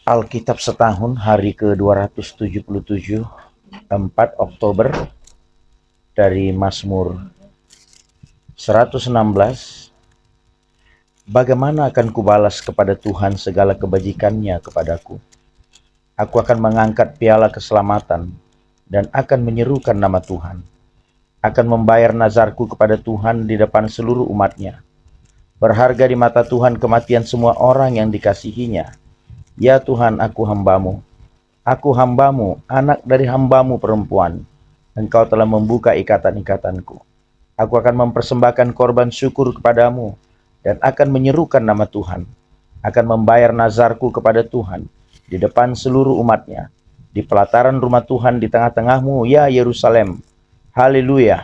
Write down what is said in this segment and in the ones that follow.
Alkitab Setahun hari ke-277, 4 Oktober, dari Mazmur 116. Bagaimana akan kubalas kepada Tuhan segala kebajikannya kepadaku? Aku akan mengangkat piala keselamatan dan akan menyerukan nama Tuhan. Akan membayar nazarku kepada Tuhan di depan seluruh umatnya. Berharga di mata Tuhan kematian semua orang yang dikasihinya. Ya Tuhan, aku hambamu, anak dari hambamu perempuan. Engkau telah membuka ikatan-ikatanku. Aku akan mempersembahkan korban syukur kepadamu dan akan menyerukan nama Tuhan. Akan membayar nazarku kepada Tuhan di depan seluruh umatnya, di pelataran rumah Tuhan di tengah-tengahmu, ya Yerusalem. Haleluya.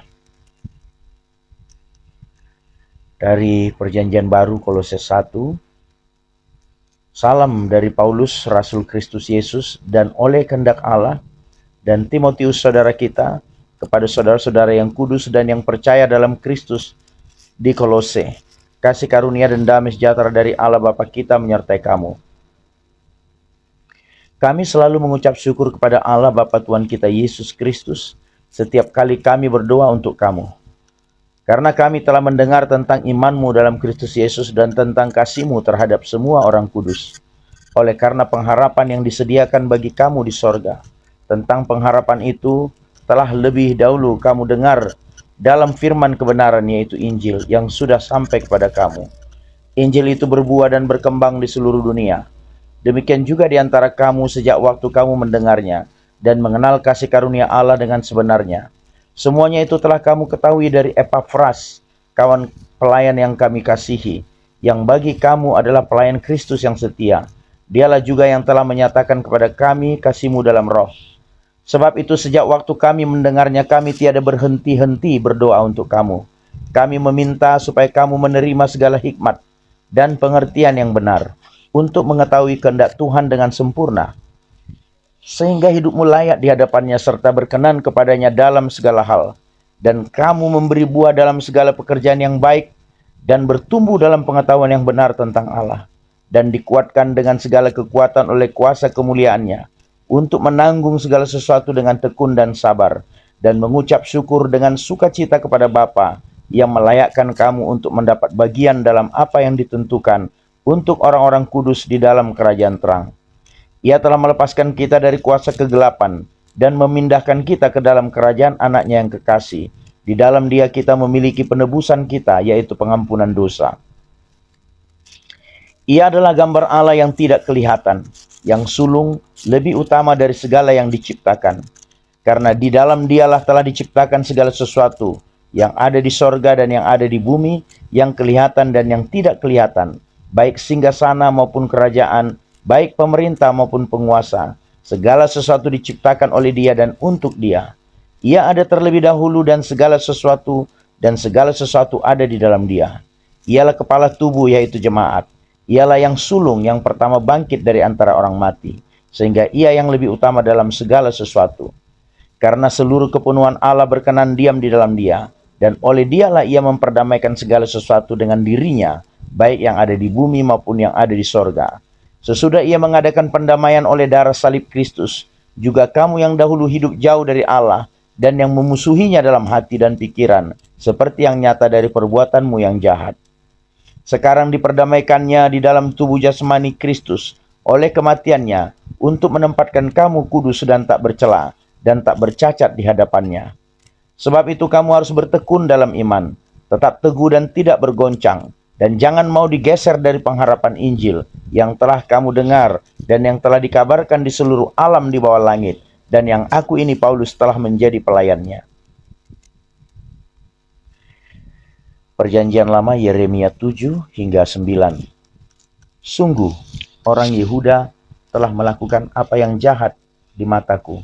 Dari Perjanjian Baru Kolose 1. Salam dari Paulus, Rasul Kristus Yesus, dan oleh kehendak Allah, dan Timotius saudara kita, kepada saudara-saudara yang kudus dan yang percaya dalam Kristus di Kolose. Kasih karunia dan damai sejahtera dari Allah Bapa kita menyertai kamu. Kami selalu mengucap syukur kepada Allah Bapa Tuhan kita Yesus Kristus setiap kali kami berdoa untuk kamu. Karena kami telah mendengar tentang imanmu dalam Kristus Yesus dan tentang kasihmu terhadap semua orang kudus. Oleh karena pengharapan yang disediakan bagi kamu di sorga. Tentang pengharapan itu telah lebih dahulu kamu dengar dalam firman kebenaran, yaitu Injil yang sudah sampai kepada kamu. Injil itu berbuah dan berkembang di seluruh dunia. Demikian juga di antara kamu sejak waktu kamu mendengarnya dan mengenal kasih karunia Allah dengan sebenarnya. Semuanya itu telah kamu ketahui dari Epafras, kawan pelayan yang kami kasihi, yang bagi kamu adalah pelayan Kristus yang setia. Dialah juga yang telah menyatakan kepada kami kasih-Mu dalam roh. Sebab itu sejak waktu kami mendengarnya, kami tiada berhenti-henti berdoa untuk kamu. Kami meminta supaya kamu menerima segala hikmat dan pengertian yang benar, untuk mengetahui kehendak Tuhan dengan sempurna, sehingga hidupmu layak di hadapannya serta berkenan kepadanya dalam segala hal. Dan kamu memberi buah dalam segala pekerjaan yang baik dan bertumbuh dalam pengetahuan yang benar tentang Allah, dan dikuatkan dengan segala kekuatan oleh kuasa kemuliaannya, untuk menanggung segala sesuatu dengan tekun dan sabar, dan mengucap syukur dengan sukacita kepada Bapa yang melayakkan kamu untuk mendapat bagian dalam apa yang ditentukan untuk orang-orang kudus di dalam kerajaan terang. Ia telah melepaskan kita dari kuasa kegelapan dan memindahkan kita ke dalam kerajaan anaknya yang kekasih. Di dalam Dia kita memiliki penebusan kita, yaitu pengampunan dosa. Ia adalah gambar Allah yang tidak kelihatan, yang sulung, lebih utama dari segala yang diciptakan. Karena di dalam Dialah telah diciptakan segala sesuatu, yang ada di sorga dan yang ada di bumi, yang kelihatan dan yang tidak kelihatan, baik singgasana maupun kerajaan, baik pemerintah maupun penguasa. Segala sesuatu diciptakan oleh Dia dan untuk Dia. Ia ada terlebih dahulu dan segala sesuatu ada di dalam Dia. Ialah kepala tubuh, yaitu jemaat. Ialah yang sulung yang pertama bangkit dari antara orang mati, sehingga Ia yang lebih utama dalam segala sesuatu. Karena seluruh kepenuhan Allah berkenan diam di dalam Dia, dan oleh Dialah Ia memperdamaikan segala sesuatu dengan dirinya, baik yang ada di bumi maupun yang ada di sorga. Sesudah Ia mengadakan pendamaian oleh darah salib Kristus, juga kamu yang dahulu hidup jauh dari Allah dan yang memusuhinya dalam hati dan pikiran, seperti yang nyata dari perbuatanmu yang jahat, sekarang diperdamaikannya di dalam tubuh jasmani Kristus oleh kematiannya, untuk menempatkan kamu kudus dan tak bercela dan tak bercacat di hadapannya. Sebab itu kamu harus bertekun dalam iman, tetap teguh dan tidak bergoncang, dan jangan mau digeser dari pengharapan Injil yang telah kamu dengar dan yang telah dikabarkan di seluruh alam di bawah langit, dan yang aku ini Paulus telah menjadi pelayannya. Perjanjian Lama Yeremia 7 hingga 9. Sungguh, orang Yehuda telah melakukan apa yang jahat di mataku.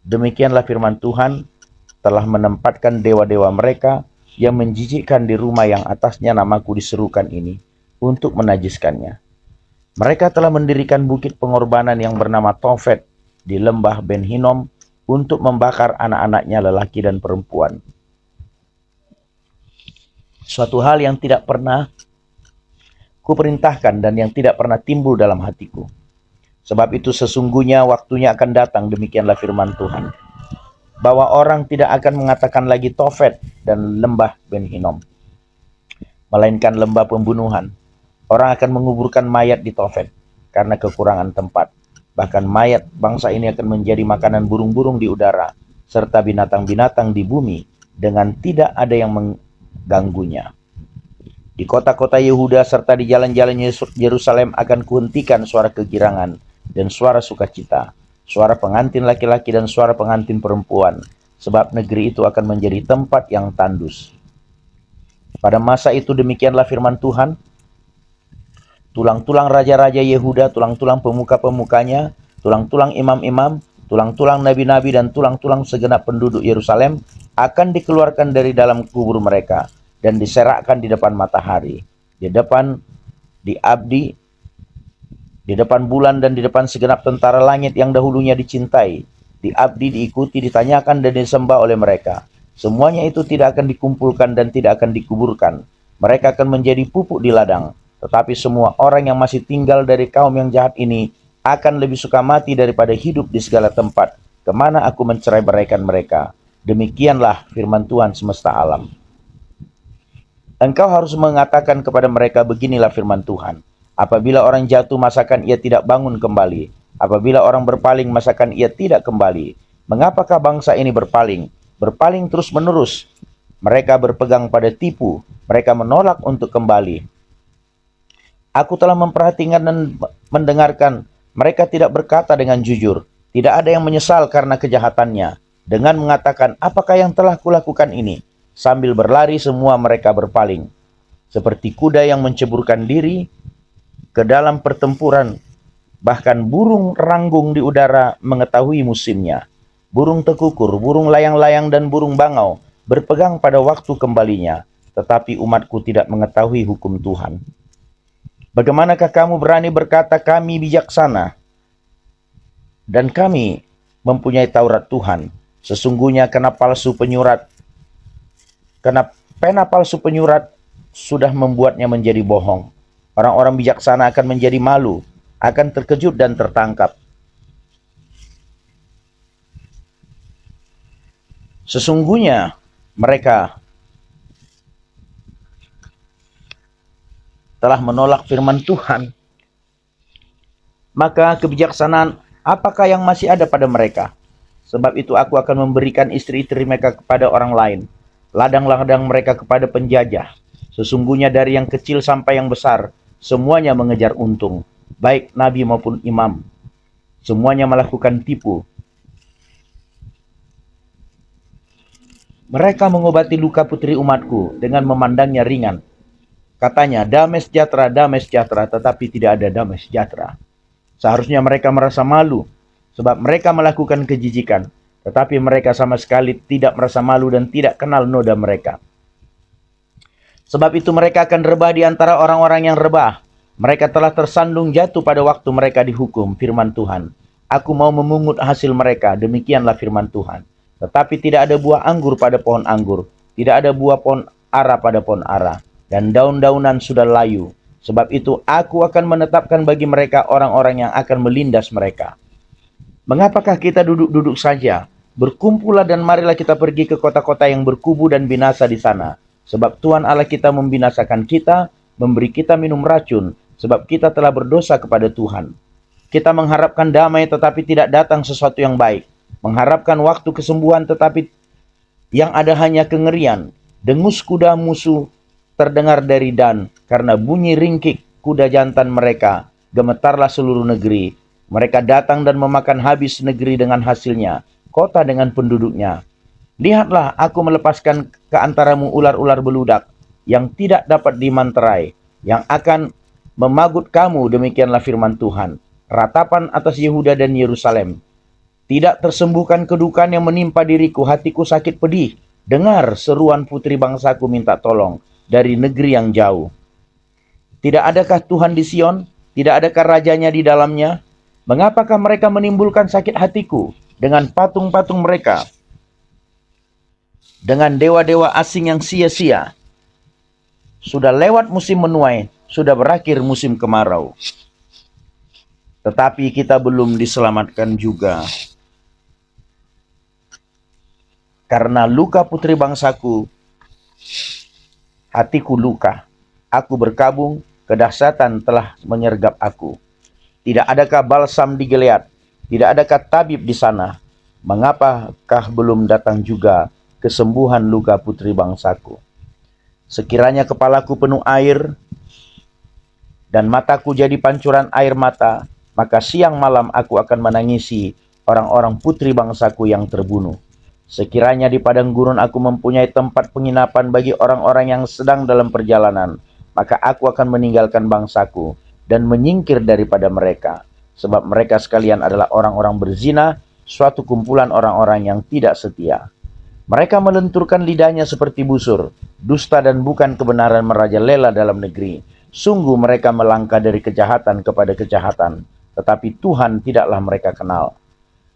Demikianlah firman Tuhan, telah menempatkan dewa-dewa mereka yang menjijikkan di rumah yang atasnya namaku diserukan ini, untuk menajiskannya. Mereka telah mendirikan bukit pengorbanan yang bernama Tofet di lembah Ben Hinnom, untuk membakar anak-anaknya lelaki dan perempuan. Suatu hal yang tidak pernah kuperintahkan dan yang tidak pernah timbul dalam hatiku, Sebab itu sesungguhnya waktunya akan datang, demikianlah firman Tuhan, bahwa orang tidak akan mengatakan lagi Tofet dan lembah Ben Hinnom, melainkan lembah pembunuhan. Orang akan menguburkan mayat di Tofet karena kekurangan tempat. Bahkan mayat bangsa ini akan menjadi makanan burung-burung di udara, serta binatang-binatang di bumi, dengan tidak ada yang mengganggunya. Di kota-kota Yehuda serta di jalan-jalan Yerusalem akan kuhentikan suara kegirangan dan suara sukacita, suara pengantin laki-laki dan suara pengantin perempuan, sebab negeri itu akan menjadi tempat yang tandus. Pada masa itu demikianlah firman Tuhan, tulang-tulang raja-raja Yehuda, tulang-tulang pemuka-pemukanya, tulang-tulang imam-imam, tulang-tulang nabi-nabi, dan tulang-tulang segenap penduduk Yerusalem akan dikeluarkan dari dalam kubur mereka dan diserakkan di depan matahari, di depan di depan bulan, dan di depan segenap tentara langit yang dahulunya dicintai, diikuti, ditanyakan, dan disembah oleh mereka. Semuanya itu tidak akan dikumpulkan dan tidak akan dikuburkan. Mereka akan menjadi pupuk di ladang. Tetapi semua orang yang masih tinggal dari kaum yang jahat ini akan lebih suka mati daripada hidup di segala tempat kemana aku mencerai-beraikan mereka. Demikianlah firman Tuhan semesta alam. Engkau harus mengatakan kepada mereka, beginilah firman Tuhan. Apabila orang jatuh, masakan ia tidak bangun kembali? Apabila orang berpaling, masakan ia tidak kembali? Mengapakah bangsa ini berpaling? Berpaling terus-menerus. Mereka berpegang pada tipu. Mereka menolak untuk kembali. Aku telah memperhatikan dan mendengarkan. Mereka tidak berkata dengan jujur. Tidak ada yang menyesal karena kejahatannya, dengan mengatakan, apakah yang telah kulakukan ini? Sambil berlari semua mereka berpaling, seperti kuda yang menceburkan diri ke dalam pertempuran. Bahkan burung ranggung di udara mengetahui musimnya. Burung tekukur, burung layang-layang, dan burung bangau berpegang pada waktu kembalinya. Tetapi umatku tidak mengetahui hukum Tuhan. Bagaimanakah kamu berani berkata kami bijaksana dan kami mempunyai Taurat Tuhan? Sesungguhnya karena pena palsu penyurat sudah membuatnya menjadi bohong. Orang-orang bijaksana akan menjadi malu, akan terkejut dan tertangkap. Sesungguhnya mereka telah menolak firman Tuhan. Maka kebijaksanaan apakah yang masih ada pada mereka? Sebab itu aku akan memberikan istri-istri mereka kepada orang lain, ladang-ladang mereka kepada penjajah. Sesungguhnya dari yang kecil sampai yang besar, semuanya mengejar untung, baik nabi maupun imam. Semuanya melakukan tipu. Mereka mengobati luka putri umatku dengan memandangnya ringan. Katanya, damai sejahtera, tetapi tidak ada damai sejahtera. Seharusnya mereka merasa malu, sebab mereka melakukan kejijikan. Tetapi mereka sama sekali tidak merasa malu dan tidak kenal noda mereka. Sebab itu mereka akan rebah di antara orang-orang yang rebah. Mereka telah tersandung jatuh pada waktu mereka dihukum, firman Tuhan. Aku mau memungut hasil mereka, demikianlah firman Tuhan. Tetapi tidak ada buah anggur pada pohon anggur, tidak ada buah pohon ara pada pohon ara, dan daun-daunan sudah layu. Sebab itu aku akan menetapkan bagi mereka orang-orang yang akan melindas mereka. Mengapakah kita duduk-duduk saja? Berkumpullah dan marilah kita pergi ke kota-kota yang berkubu dan binasa di sana. Sebab Tuhan Allah kita membinasakan kita, memberi kita minum racun, sebab kita telah berdosa kepada Tuhan. Kita mengharapkan damai tetapi tidak datang sesuatu yang baik. Mengharapkan waktu kesembuhan tetapi yang ada hanya kengerian. Dengus kuda musuh terdengar dari Dan, karena bunyi ringkik kuda jantan mereka, gemetarlah seluruh negeri. Mereka datang dan memakan habis negeri dengan hasilnya, kota dengan penduduknya. Lihatlah, aku melepaskan ke antaramu ular-ular beludak, yang tidak dapat dimanterai, yang akan memagut kamu, demikianlah firman Tuhan. Ratapan atas Yehuda dan Yerusalem. Tidak tersembuhkan kedukaan yang menimpa diriku, hatiku sakit pedih. Dengar seruan putri bangsaku minta tolong dari negeri yang jauh. Tidak adakah Tuhan di Sion? Tidak adakah rajanya di dalamnya? Mengapakah mereka menimbulkan sakit hatiku dengan patung-patung mereka, dengan dewa-dewa asing yang sia-sia? Sudah lewat musim menuai, sudah berakhir musim kemarau. tetapi kita belum diselamatkan juga. Karena luka putri bangsaku, hatiku luka. Aku berkabung, kedahsyatan telah menyergap aku. Tidak adakah balsam di Gilead? Tidak adakah tabib di sana? Mengapakah belum datang juga kesembuhan luka putri bangsaku? Sekiranya kepalaku penuh air dan mataku jadi pancuran air mata, maka siang malam aku akan menangisi orang-orang putri bangsaku yang terbunuh. Sekiranya di padang gurun aku mempunyai tempat penginapan bagi orang-orang yang sedang dalam perjalanan, maka aku akan meninggalkan bangsaku dan menyingkir daripada mereka. Sebab mereka sekalian adalah orang-orang berzina, suatu kumpulan orang-orang yang tidak setia. Mereka melenturkan lidahnya seperti busur, dusta dan bukan kebenaran merajalela dalam negeri. Sungguh mereka melangkah dari kejahatan kepada kejahatan, tetapi Tuhan tidaklah mereka kenal.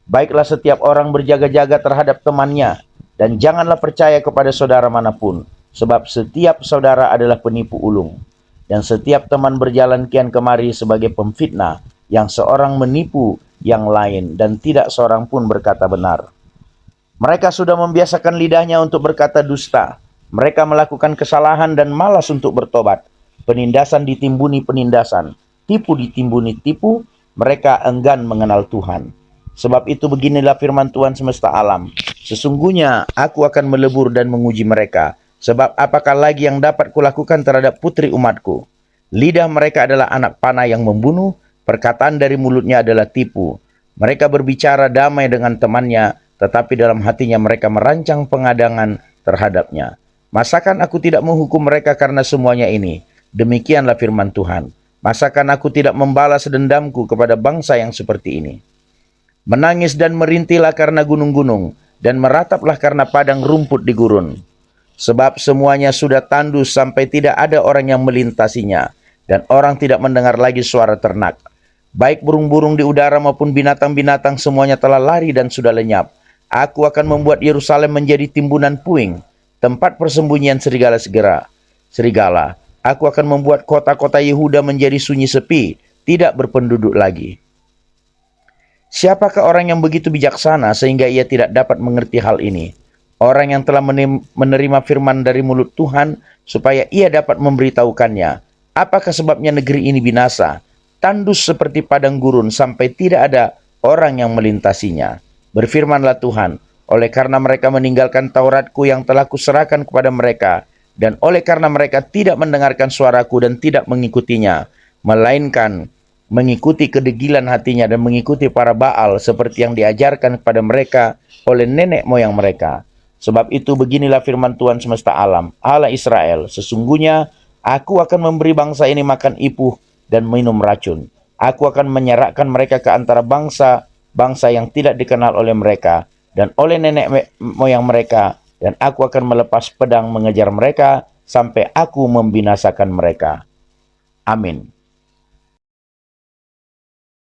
Baiklah setiap orang berjaga-jaga terhadap temannya, dan janganlah percaya kepada saudara manapun, sebab setiap saudara adalah penipu ulung, dan setiap teman berjalan kian kemari sebagai pemfitnah, yang seorang menipu yang lain, dan tidak seorang pun berkata benar. Mereka sudah membiasakan lidahnya untuk berkata dusta. Mereka melakukan kesalahan dan malas untuk bertobat. Penindasan ditimbuni penindasan, tipu ditimbuni tipu, mereka enggan mengenal Tuhan. Sebab itu beginilah firman Tuhan semesta alam. Sesungguhnya aku akan melebur dan menguji mereka. Sebab apakah lagi yang dapat kulakukan terhadap putri umatku? Lidah mereka adalah anak panah yang membunuh, perkataan dari mulutnya adalah tipu. Mereka berbicara damai dengan temannya, tetapi dalam hatinya mereka merancang pengadangan terhadapnya. Masakan aku tidak menghukum mereka karena semuanya ini? Demikianlah firman Tuhan. Masakan aku tidak membalas dendamku kepada bangsa yang seperti ini? Menangis dan merintihlah karena gunung-gunung, dan merataplah karena padang rumput di gurun. Sebab semuanya sudah tandus sampai tidak ada orang yang melintasinya, dan orang tidak mendengar lagi suara ternak. Baik burung-burung di udara maupun binatang-binatang semuanya telah lari dan sudah lenyap. Aku akan membuat Yerusalem menjadi timbunan puing, tempat persembunyian serigala. Aku akan membuat kota-kota Yehuda menjadi sunyi sepi, tidak berpenduduk lagi. Siapakah orang yang begitu bijaksana sehingga ia tidak dapat mengerti hal ini? Orang yang telah menerima firman dari mulut Tuhan supaya ia dapat memberitahukannya. Apakah sebabnya negeri ini binasa? Tandus seperti padang gurun sampai tidak ada orang yang melintasinya. Berfirmanlah Tuhan, oleh karena mereka meninggalkan Tauratku yang telah kuserahkan kepada mereka, dan oleh karena mereka tidak mendengarkan suaraku dan tidak mengikutinya, melainkan mengikuti kedegilan hatinya dan mengikuti para Baal seperti yang diajarkan kepada mereka oleh nenek moyang mereka. Sebab itu beginilah firman Tuhan semesta alam, Allah Israel, sesungguhnya aku akan memberi bangsa ini makan ipuh dan minum racun. Aku akan menyerahkan mereka ke antara bangsa yang tidak dikenal oleh mereka dan oleh nenek moyang mereka, dan aku akan melepas pedang mengejar mereka sampai aku membinasakan mereka. Amin.